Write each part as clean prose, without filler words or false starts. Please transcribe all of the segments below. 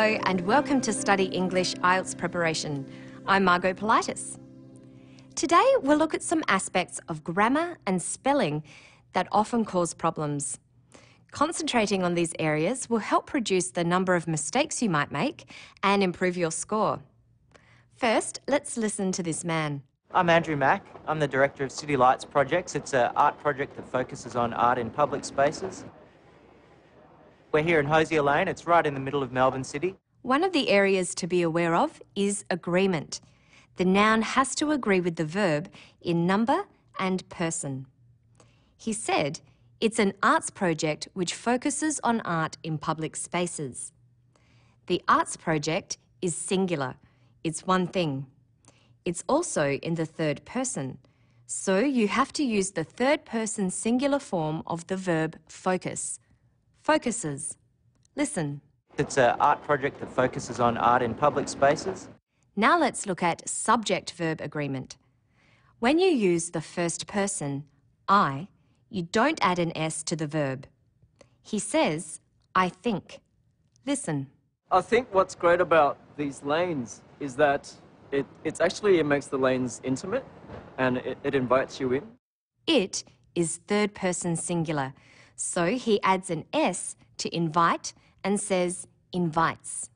Hello and welcome to Study English IELTS Preparation. I'm Margot Politis. Today we'll look at some aspects of grammar and spelling that often cause problems. Concentrating on these areas will help reduce the number of mistakes you might make and improve your score. First, let's listen to this man. I'm Andrew Mack. I'm the Director of City Lights Projects. It's an art project that focuses on art in public spaces. We're here in Hosier Lane. It's right in the middle of Melbourne City. One of the areas to be aware of is agreement. The noun has to agree with the verb in number and person. He said, it's an arts project which focuses on art in public spaces. The arts project is singular. It's one thing. It's also in the third person. So you have to use the third person singular form of the verb focus. Focuses. Listen. It's an art project that focuses on art in public spaces. Now let's look at subject-verb agreement. When you use the first person, I, you don't add an S to the verb. He says, I think. Listen. I think what's great about these lanes is that it makes the lanes intimate and it invites you in. It is third person singular, so he adds an S to invite and says invites.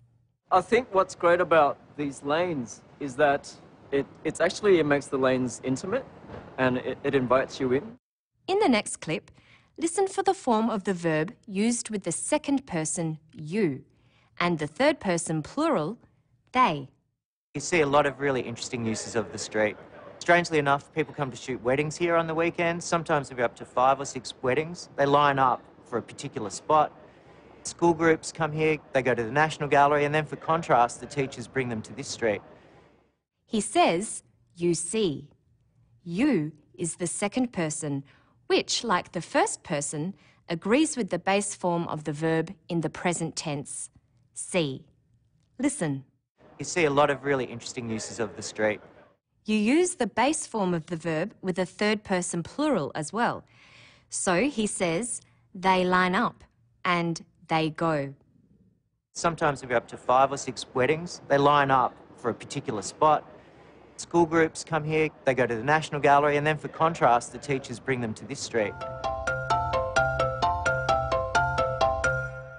I think what's great about these lanes is that it makes the lanes intimate and it invites you in. In the next clip, listen for the form of the verb used with the second person you and the third person plural they. You see a lot of really interesting uses of the street. Strangely enough, people come to shoot weddings here on the weekends. Sometimes there'll be up to 5 or 6 weddings. They line up for a particular spot. School groups come here, they go to the National Gallery, and then for contrast, the teachers bring them to this street. He says, you see. You is the second person, which, like the first person, agrees with the base form of the verb in the present tense, see. Listen. You see a lot of really interesting uses of the street. You use the base form of the verb with a third person plural as well. So he says, they line up and they go. Sometimes there'll be up to 5 or 6 weddings. They line up for a particular spot. School groups come here, they go to the National Gallery, and then for contrast, the teachers bring them to this street.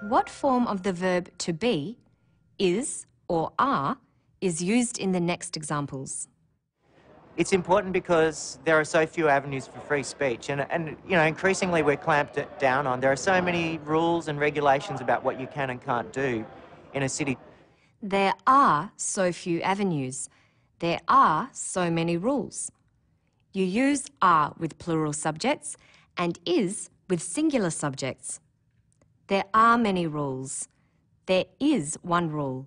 What form of the verb to be, is or are, is used in the next examples? It's important because there are so few avenues for free speech and you know, increasingly we're clamped down on. There are so many rules and regulations about what you can and can't do in a city. There are so few avenues. There are so many rules. You use are with plural subjects and is with singular subjects. There are many rules. There is one rule.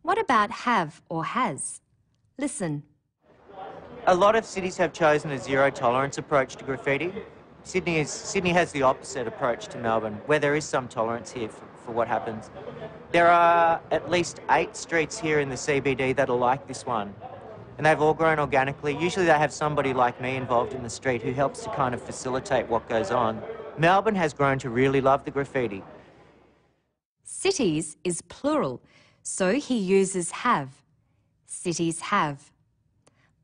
What about have or has? Listen. A lot of cities have chosen a zero-tolerance approach to graffiti. Sydney has the opposite approach to Melbourne, where there is some tolerance here for what happens. There are at least 8 streets here in the CBD that are like this one, and they've all grown organically. Usually they have somebody like me involved in the street who helps to kind of facilitate what goes on. Melbourne has grown to really love the graffiti. Cities is plural, so he uses have. Cities have.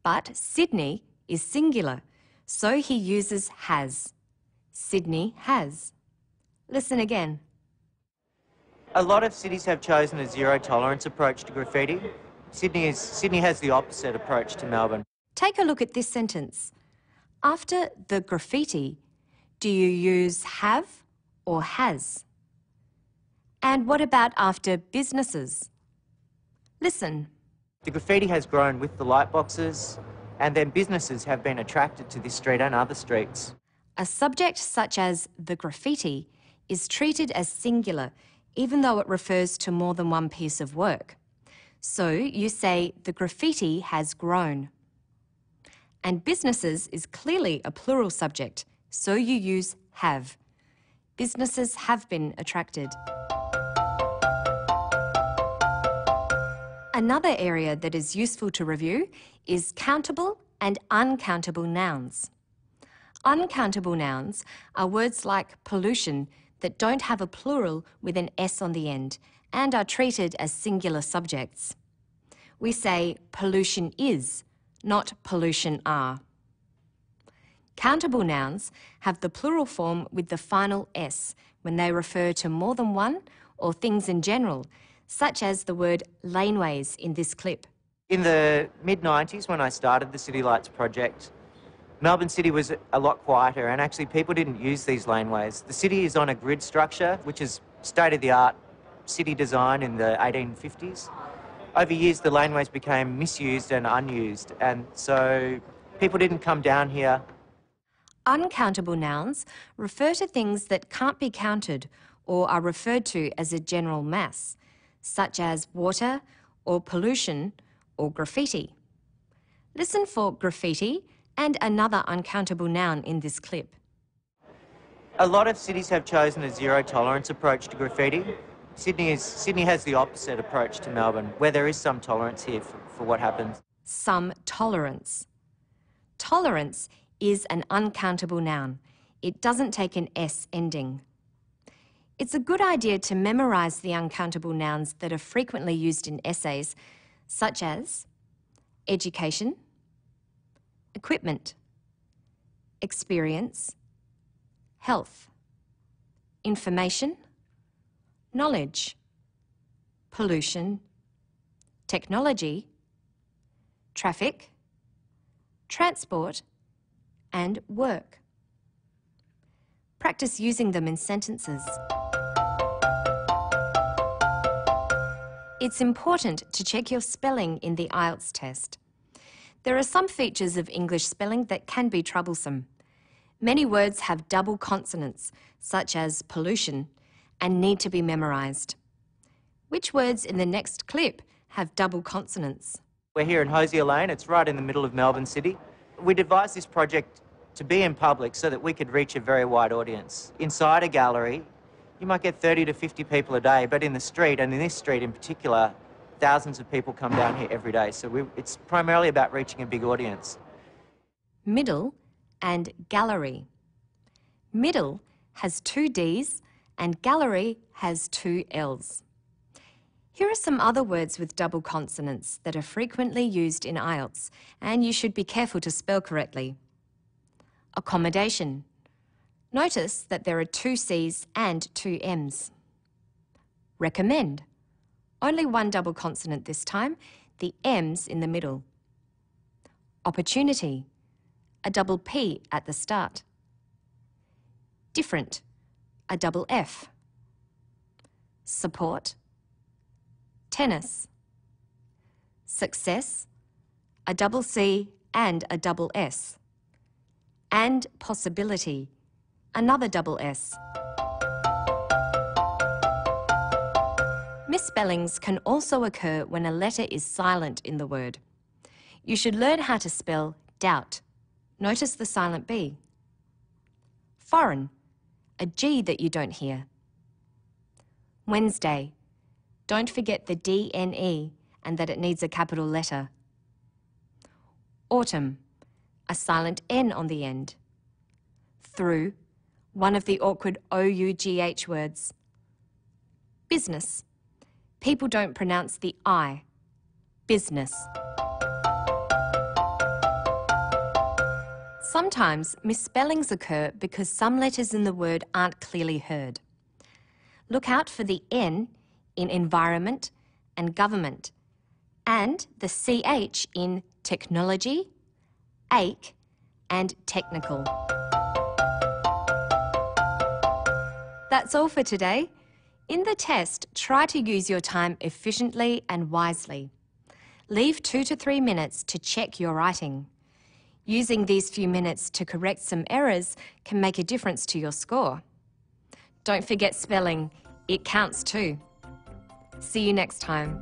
But Sydney is singular, so he uses has. Sydney has. Listen again. A lot of cities have chosen a zero-tolerance approach to graffiti. Sydney has the opposite approach to Melbourne. Take a look at this sentence. After the graffiti, do you use have or has? And what about after businesses? Listen. The graffiti has grown with the light boxes, and then businesses have been attracted to this street and other streets. A subject such as the graffiti is treated as singular, even though it refers to more than one piece of work. So you say the graffiti has grown. And businesses is clearly a plural subject, so you use have. Businesses have been attracted. Another area that is useful to review is countable and uncountable nouns. Uncountable nouns are words like pollution that don't have a plural with an S on the end and are treated as singular subjects. We say pollution is, not pollution are. Countable nouns have the plural form with the final S when they refer to more than one or things in general, such as the word laneways in this clip. In the mid-90s, when I started the City Lights project, Melbourne City was a lot quieter, and actually people didn't use these laneways. The city is on a grid structure, which is state-of-the-art city design in the 1850s. Over years, the laneways became misused and unused, and so people didn't come down here. Uncountable nouns refer to things that can't be counted or are referred to as a general mass, such as water or pollution or graffiti. Listen for graffiti and another uncountable noun in this clip. A lot of cities have chosen a zero-tolerance approach to graffiti. Sydney has the opposite approach to Melbourne, where there is some tolerance here for what happens. Some tolerance. Tolerance is an uncountable noun. It doesn't take an S ending. It's a good idea to memorise the uncountable nouns that are frequently used in essays, such as education, equipment, experience, health, information, knowledge, pollution, technology, traffic, transport, and work. Practice using them in sentences. It's important to check your spelling in the IELTS test. There are some features of English spelling that can be troublesome. Many words have double consonants, such as pollution, and need to be memorised. Which words in the next clip have double consonants? We're here in Hosier Lane. It's right in the middle of Melbourne City. We devised this project to be in public so that we could reach a very wide audience. Inside a gallery, you might get 30 to 50 people a day, but in the street, and in this street in particular, thousands of people come down here every day. So it's primarily about reaching a big audience. Middle and gallery. Middle has two Ds and gallery has two Ls. Here are some other words with double consonants that are frequently used in IELTS, and you should be careful to spell correctly. Accommodation. Notice that there are two Cs and two Ms. Recommend. Only one double consonant this time, the M's in the middle. Opportunity. A double P at the start. Different. A double F. Support. Tennis. Success. A double C and a double S. And possibility. Another double S. Misspellings can also occur when a letter is silent in the word. You should learn how to spell doubt. Notice the silent B. Foreign, a G that you don't hear. Wednesday, don't forget the DNE and that it needs a capital letter. Autumn, a silent N on the end. Through, one of the awkward OUGH words. Business, people don't pronounce the I. Business. Sometimes misspellings occur because some letters in the word aren't clearly heard. Look out for the N in environment and government, and the CH in technology, ache, and technical. That's all for today. In the test, try to use your time efficiently and wisely. Leave 2 to 3 minutes to check your writing. Using these few minutes to correct some errors can make a difference to your score. Don't forget spelling, it counts too. See you next time.